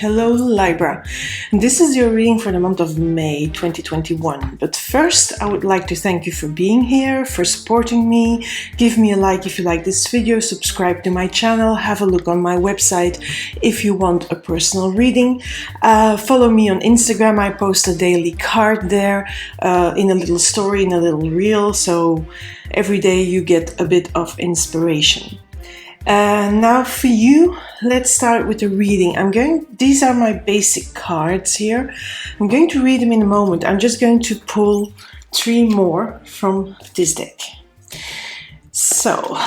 Hello Libra, this is your reading for the month of May 2021. But first I would like to thank you for being here, for supporting me. Give me a like if you like this video, subscribe to my channel, have a look on my website if you want a personal reading. Follow me on Instagram, I post a daily card there in a little story, in a little reel, so every day you get a bit of inspiration. Now for you, let's start with the reading. These are my basic cards here. I'm going to read them in a moment. I'm just going to pull 3 more from this deck. So,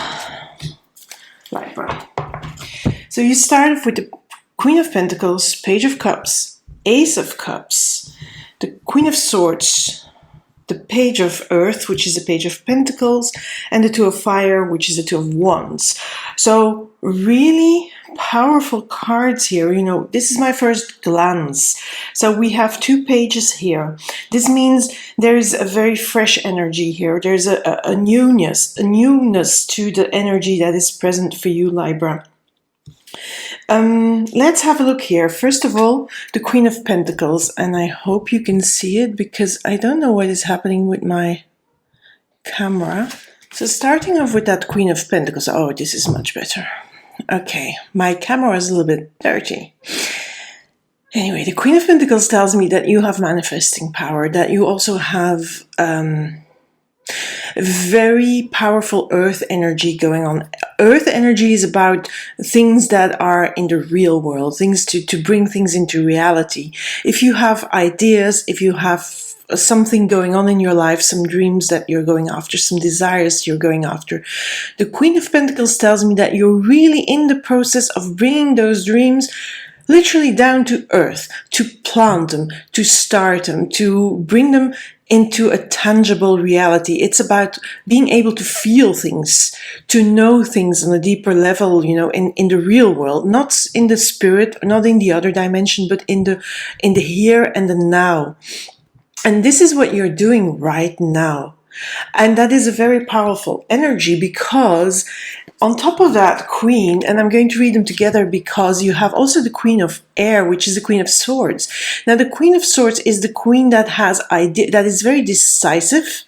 Libra. So you start off with the Queen of Pentacles, Page of Cups, Ace of Cups, the Queen of Swords, the Page of Earth, which is the Page of Pentacles, and the Two of Fire, which is the Two of Wands. So really powerful cards here. You know, this is my first glance. So we have 2 pages here. This means there is a very fresh energy here. There's a newness to the energy that is present for you, Libra. Let's have a look here. First of all, the Queen of Pentacles, and I hope you can see it because I don't know what is happening with my camera. So starting off with that Queen of Pentacles. Oh, this is much better. Okay, my camera is a little bit dirty. Anyway, the Queen of Pentacles tells me that you have manifesting power, that you also have very powerful earth energy going on. Earth energy is about things that are in the real world, things to bring things into reality. If you have ideas, if you have something going on in your life, some dreams that you're going after, some desires you're going after, the Queen of Pentacles tells me that you're really in the process of bringing those dreams literally down to earth, to plant them, to start them, to bring them into a tangible reality. It's about being able to feel things, to know things on a deeper level, you know, in the real world, not in the spirit, not in the other dimension, but in the here and the now. And this is what you're doing right now. And that is a very powerful energy because on top of that Queen, and I'm going to read them together because you have also the Queen of Air, which is the Queen of Swords. Now the Queen of Swords is the Queen that has that is very decisive.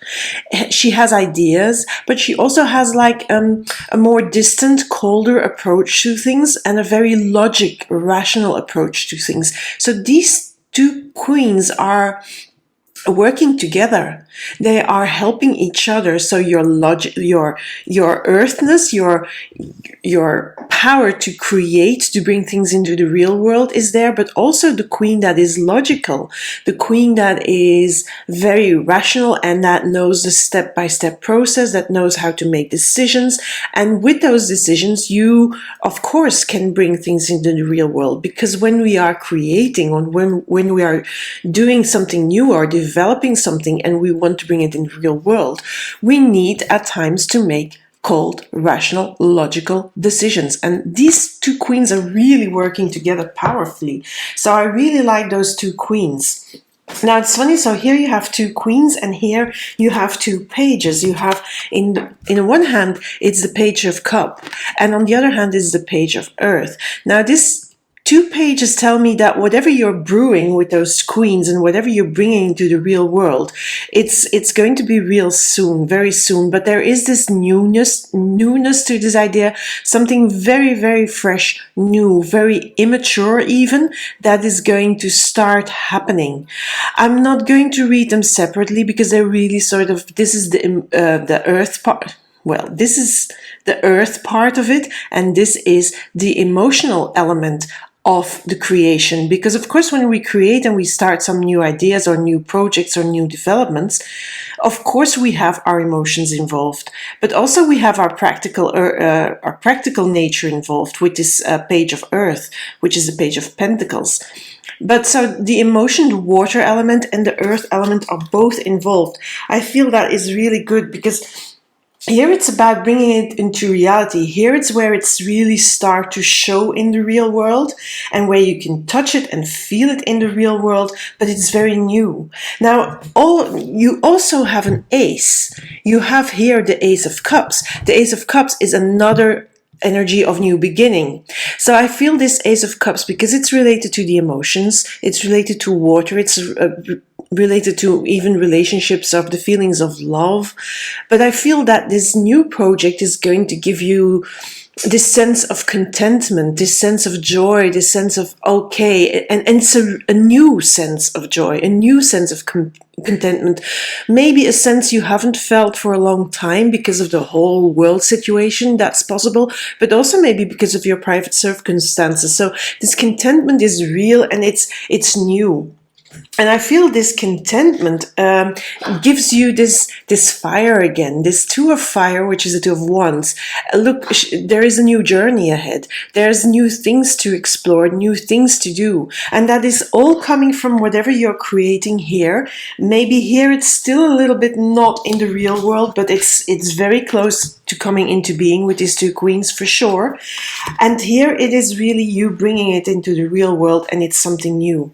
She has ideas, but she also has like a more distant, colder approach to things and a very logic, rational approach to things. So these 2 queens are working together. They are helping each other. So your logic, your earthness, your power to create, to bring things into the real world is there, but also the Queen that is logical, the Queen that is very rational and that knows the step-by-step process, that knows how to make decisions. And with those decisions, you of course can bring things into the real world, because when we are creating, or when we are doing something new or developing something and we want to bring it in the real world, we need at times to make cold, rational, logical decisions. And these 2 queens are really working together powerfully. So I really like those 2 queens. Now it's funny, so here you have 2 queens and here you have 2 pages. You have in one hand it's the Page of Cup and on the other hand is the Page of Earth. Now this 2 pages tell me that whatever you're brewing with those queens and whatever you're bringing into the real world, it's going to be real soon, very soon. But there is this newness to this idea, something very, very fresh, new, very immature even, that is going to start happening. I'm not going to read them separately because they're really sort of, this is the earth part. Well, this is the earth part of it, and this is the emotional element of the creation. Because of course when we create and we start some new ideas or new projects or new developments, of course we have our emotions involved, but also we have our practical nature involved with this Page of Earth, which is the Page of Pentacles. But so the emotion, the water element and the earth element are both involved. I feel that is really good because here it's about bringing it into reality. Here it's where it's really start to show in the real world and where you can touch it and feel it in the real world, but it's very new. Now, you also have an ace. You have here the Ace of Cups. The Ace of Cups is another energy of new beginning. So I feel this Ace of Cups because it's related to the emotions, it's related to water, it's related to even relationships, of the feelings of love. But I feel that this new project is going to give you this sense of contentment, this sense of joy, this sense of okay, and it's a new sense of joy, a new sense of contentment, maybe a sense you haven't felt for a long time because of the whole world situation. That's possible, but also maybe because of your private circumstances. So this contentment is real and it's new. And I feel this contentment gives you this fire again, this Two of Fire, which is a Two of Wands. Look, there is a new journey ahead. There's new things to explore, new things to do. And that is all coming from whatever you're creating here. Maybe here it's still a little bit not in the real world, but it's very close to coming into being with these two queens for sure. And here it is really you bringing it into the real world, and it's something new.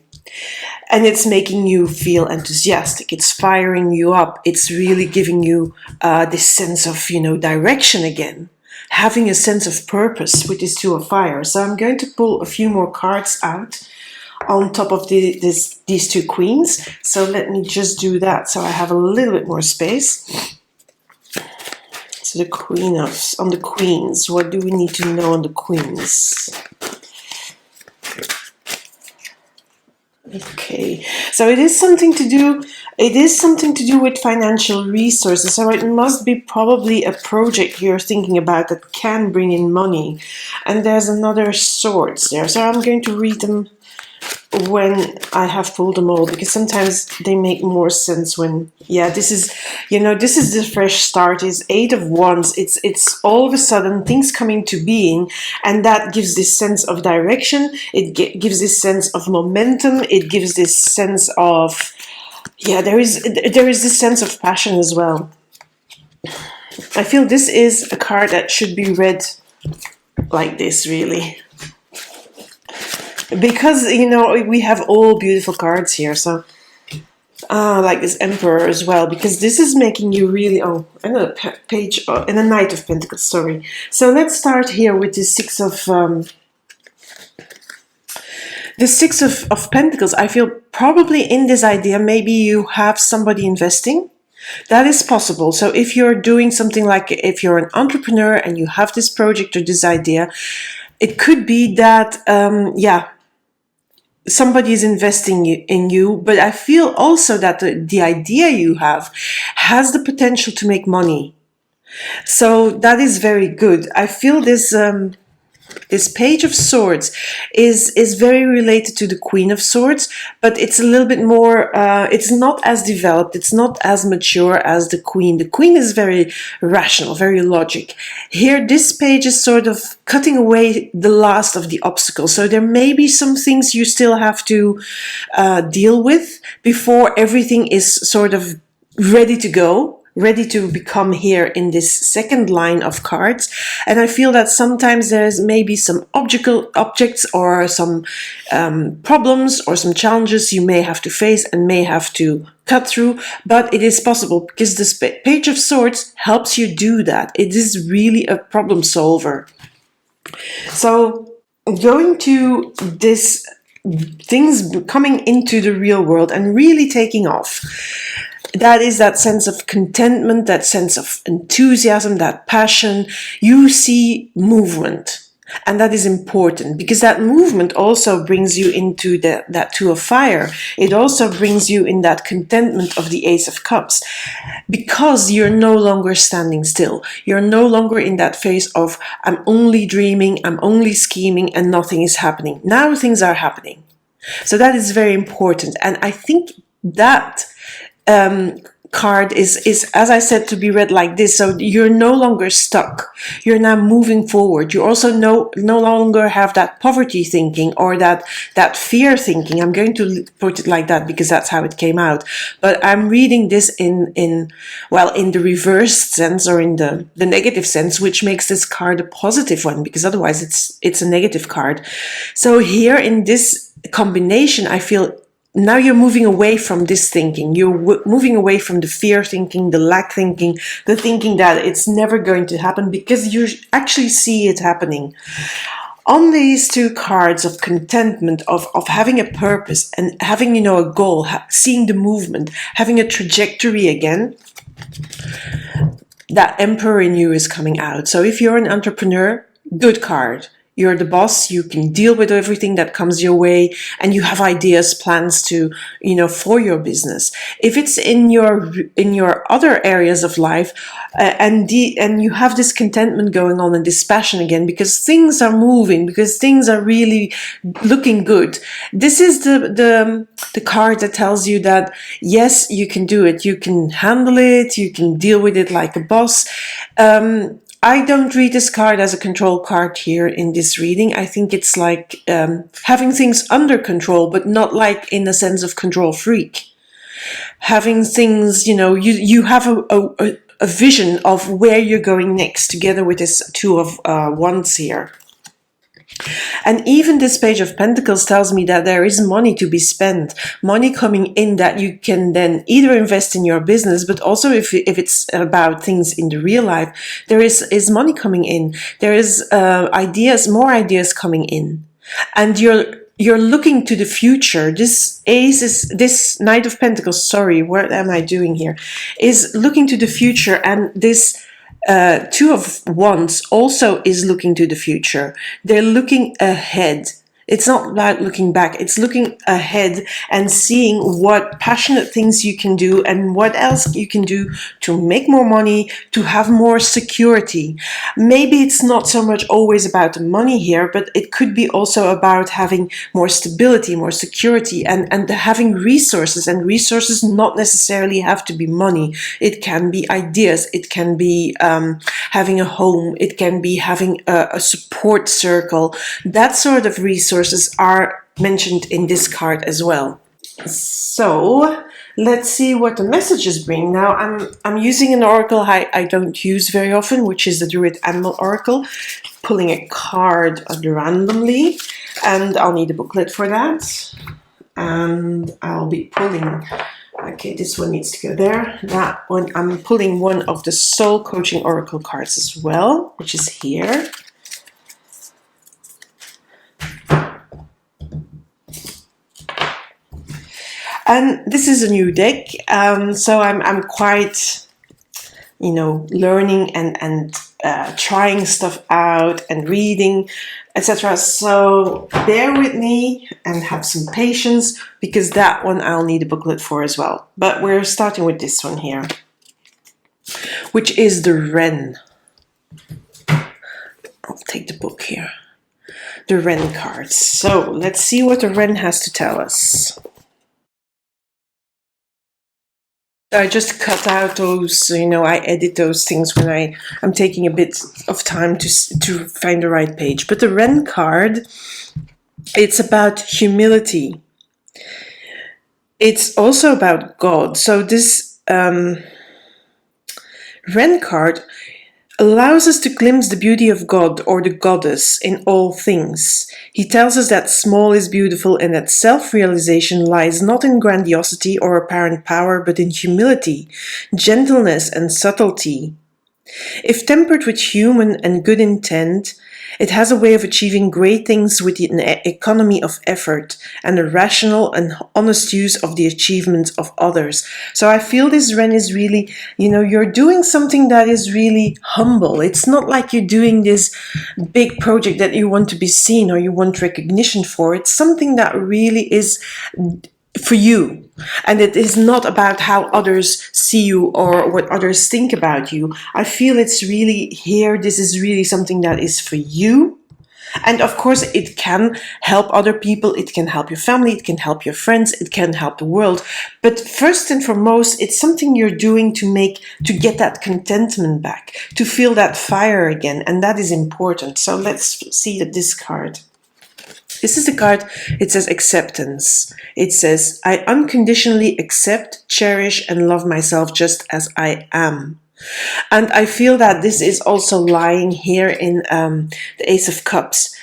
And it's making you feel enthusiastic. It's firing you up. It's really giving you this sense of, direction again. Having a sense of purpose with this Two of Fire. So I'm going to pull a few more cards out on top of these two queens. So let me just do that so I have a little bit more space. So on the queens. What do we need to know on the queens? Okay, so it is something to do with financial resources. So it must be probably a project you're thinking about that can bring in money. And there's another Swords there. So I'm going to read them when I have pulled them all, because sometimes they make more sense when, this is the fresh start. Is Eight of Wands. It's all of a sudden things come into being, and that gives this sense of direction. It gives this sense of momentum. It gives this sense of, there is this sense of passion as well. I feel this is a card that should be read like this, really. Because, we have all beautiful cards here, so like this Emperor as well, because this is making you really, and a page, and a Knight of Pentacles, sorry. So let's start here with the Six of Pentacles. I feel probably in this idea, maybe you have somebody investing. That is possible. So if you're doing something like, if you're an entrepreneur and you have this project or this idea, it could be that, somebody is investing in you, but I feel also that the idea you have has the potential to make money. So that is very good. I feel this Page of Swords is very related to the Queen of Swords, but it's a little bit more, it's not as developed, it's not as mature as the Queen. The Queen is very rational, very logic. Here, this page is sort of cutting away the last of the obstacles. So there may be some things you still have to deal with before everything is sort of ready to go. Ready to become here in this second line of cards. And I feel that sometimes there's maybe some objects or some problems or some challenges you may have to face and may have to cut through, but it is possible because this Page of Swords helps you do that. It is really a problem solver. So going to this things coming into the real world and really taking off. That is that sense of contentment, that sense of enthusiasm, that passion. You see movement. And that is important because that movement also brings you into that Two of Fire. It also brings you in that contentment of the Ace of Cups because you're no longer standing still. You're no longer in that phase of I'm only dreaming, I'm only scheming and nothing is happening. Now things are happening. So that is very important. And I think that card is, as I said, to be read like this. So you're no longer stuck. You're now moving forward. You also no longer have that poverty thinking or that fear thinking. I'm going to put it like that because that's how it came out. But I'm reading this in the reversed sense or in the negative sense, which makes this card a positive one because otherwise it's a negative card. So here in this combination, I feel now you're moving away from this thinking. You're moving away from the fear thinking, the lack thinking, the thinking that it's never going to happen, because you actually see it happening. On these two cards of contentment, of having a purpose and having, a goal, seeing the movement, having a trajectory again, that Emperor in you is coming out. So if you're an entrepreneur, good card. You're the boss, you can deal with everything that comes your way, and you have ideas, plans to, for your business. If it's in your other areas of life, and you have this contentment going on and this passion again, because things are moving, because things are really looking good. This is the card that tells you that, yes, you can do it, you can handle it, you can deal with it like a boss. I don't read this card as a control card here in this reading. I think it's like having things under control, but not like in the sense of control freak. Having things, you have a vision of where you're going next, together with this Two of Wands here. And even this Page of Pentacles tells me that there is money to be spent, money coming in that you can then either invest in your business, but also if it's about things in the real life, there is money coming in. There is more ideas coming in. And you're looking to the future. This Knight of Pentacles, sorry, what am I doing here? Is looking to the future, and this Two of Wands also is looking to the future. They're looking ahead. It's not about looking back. It's looking ahead and seeing what passionate things you can do and what else you can do to make more money, to have more security. Maybe it's not so much always about the money here, but it could be also about having more stability, more security, and having resources. And resources not necessarily have to be money. It can be ideas. It can be having a home. It can be having a support circle. That sort of resources are mentioned in this card as well. So let's see what the messages bring. Now I'm using an oracle I don't use very often, which is the Druid Animal Oracle, pulling a card randomly, and I'll need a booklet for that. And I'll be pulling, okay, this one needs to go there. That one, I'm pulling one of the Soul Coaching Oracle cards as well, which is here. And this is a new deck, so I'm quite, learning and trying stuff out and reading, etc. So bear with me and have some patience, because that one I'll need a booklet for as well. But we're starting with this one here, which is the Wren. I'll take the book here. The Wren cards. So let's see what the Wren has to tell us. I just cut out those, I edit those things when I'm taking a bit of time to find the right page. But the Wren card, it's about humility. It's also about God. So this Wren card allows us to glimpse the beauty of God or the goddess in all things. He tells us that small is beautiful and that self-realization lies not in grandiosity or apparent power, but in humility, gentleness, and subtlety. If tempered with human and good intent, it has a way of achieving great things with an economy of effort and a rational and honest use of the achievements of others. So I feel this Wren is really, you're doing something that is really humble. It's not like you're doing this big project that you want to be seen or you want recognition for. It's something that really is for you. And it is not about how others see you or what others think about you. I feel it's really here. This is really something that is for you. And of course, it can help other people. It can help your family. It can help your friends. It can help the world. But first and foremost, it's something you're doing to get that contentment back, to feel that fire again. And that is important. So let's see this card. This is the card, it says acceptance. It says, I unconditionally accept, cherish, and love myself just as I am. And I feel that this is also lying here in the Ace of Cups.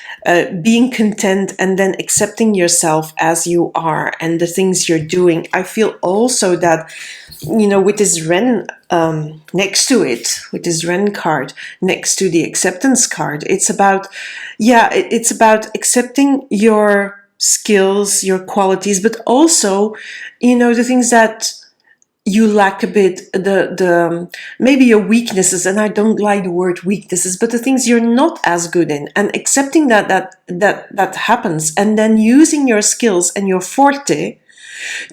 Being content and then accepting yourself as you are and the things you're doing. I feel also that, with this Ren next to it, with this Ren card next to the acceptance card, it's about, it's about accepting your skills, your qualities, but also, the things that you lack a bit, the maybe your weaknesses, and I don't like the word weaknesses, but the things you're not as good in, and accepting that happens, and then using your skills and your forte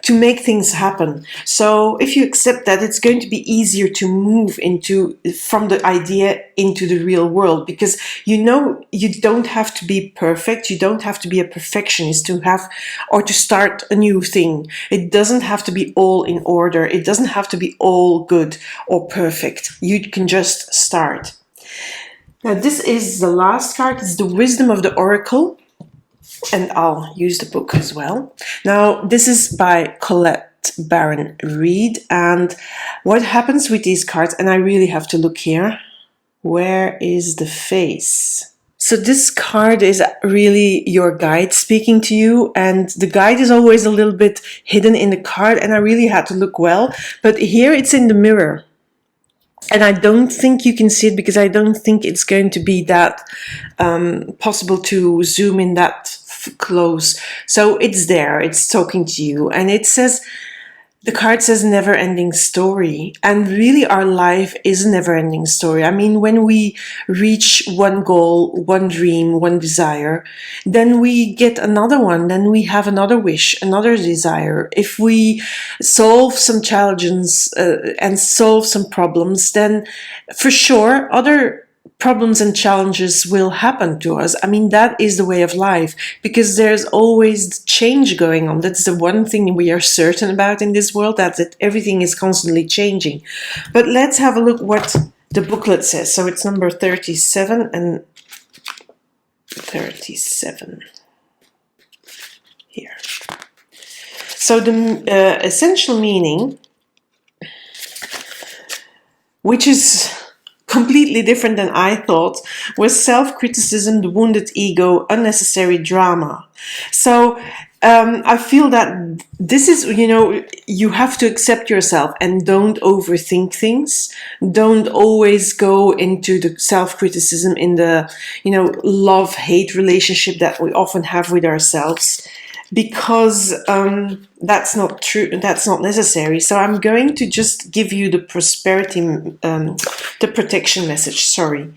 to make things happen. So if you accept that, it's going to be easier to move from the idea into the real world, because you don't have to be perfect. You don't have to be a perfectionist to start a new thing. It doesn't have to be all in order. It doesn't have to be all good or perfect. You can just start. Now, this is the last card. It's the Wisdom of the Oracle. And I'll use the book as well. Now, this is by Colette, Baron-Reid. And what happens with these cards, and I really have to look here. Where is the face? So this card is really your guide speaking to you, and the guide is always a little bit hidden in the card, and I really had to look well. But here it's in the mirror. And I don't think you can see it, because I don't think it's going to be that possible to zoom in that close. So it's there, it's talking to you, and the card says never-ending story. And really our life is a never-ending story. I mean, when we reach one goal, one dream, one desire, then we get another one, then we have another wish, another desire. If we solve some challenges and solve some problems, then for sure other problems and challenges will happen to us. I mean, that is the way of life, because there's always change going on. That's the one thing we are certain about in this world, that everything is constantly changing. But let's have a look what the booklet says. So it's number 37 and 37 here. So the essential meaning, which is completely different than I thought, was self-criticism, the wounded ego, unnecessary drama. So I feel that this is, you have to accept yourself and don't overthink things. Don't always go into the self-criticism in the, love-hate relationship that we often have with ourselves, because that's not true, that's not necessary. So I'm going to just give you the prosperity, the protection message, sorry.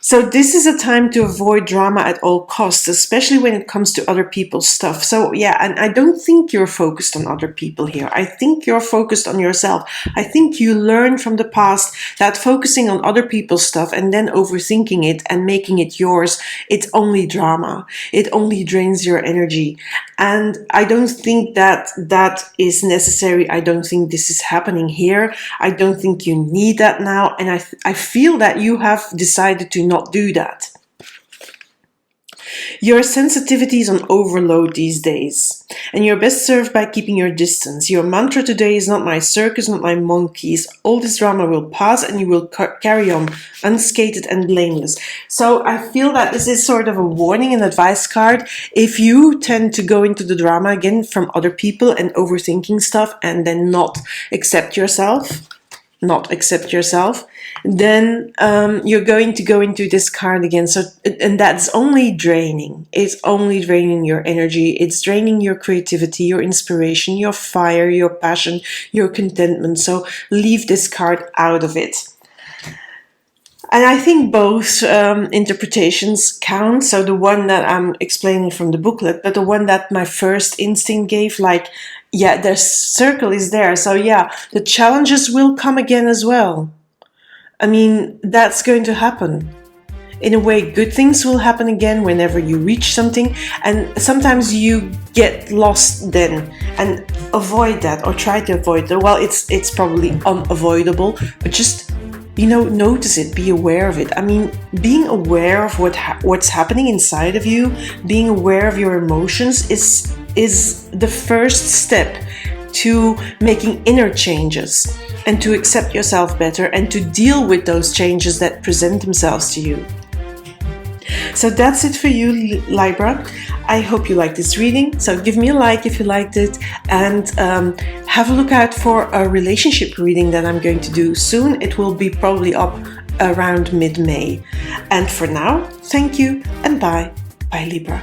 So this is a time to avoid drama at all costs, especially when it comes to other people's stuff. So yeah, and I don't think you're focused on other people here. I think you're focused on yourself. I think you learned from the past that focusing on other people's stuff and then overthinking it and making it yours, it's only drama. It only drains your energy. And I don't think that is necessary. I don't think this is happening here. I don't think you need that now. And I feel that you have decided to not do that. Your sensitivity is on overload these days, and you're best served by keeping your distance. Your mantra today is not my circus, not my monkeys. All this drama will pass and you will carry on unscathed and blameless. So I feel that this is sort of a warning and advice card. If you tend to go into the drama again from other people and overthinking stuff and then not accept yourself, then you're going to go into this card again. So, and that's only draining. It's only draining your energy. It's draining your creativity, your inspiration, your fire, your passion, your contentment. So leave this card out of it. And I think both interpretations count. So the one that I'm explaining from the booklet, but the one that my first instinct gave, like, yeah, the circle is there. So yeah, the challenges will come again as well. I mean, that's going to happen. In a way, good things will happen again whenever you reach something. And sometimes you get lost then, and avoid that, or try to avoid it. Well, it's probably unavoidable, but just, notice it, be aware of it. I mean, being aware of what's happening inside of you, being aware of your emotions is the first step to making inner changes. and to accept yourself better and to deal with those changes that present themselves to you. So that's it for you, Libra. I hope you liked this reading. So give me a like if you liked it, and have a look out for a relationship reading that I'm going to do soon. It will be probably up around mid-May. And for now, thank you and bye. Bye, Libra.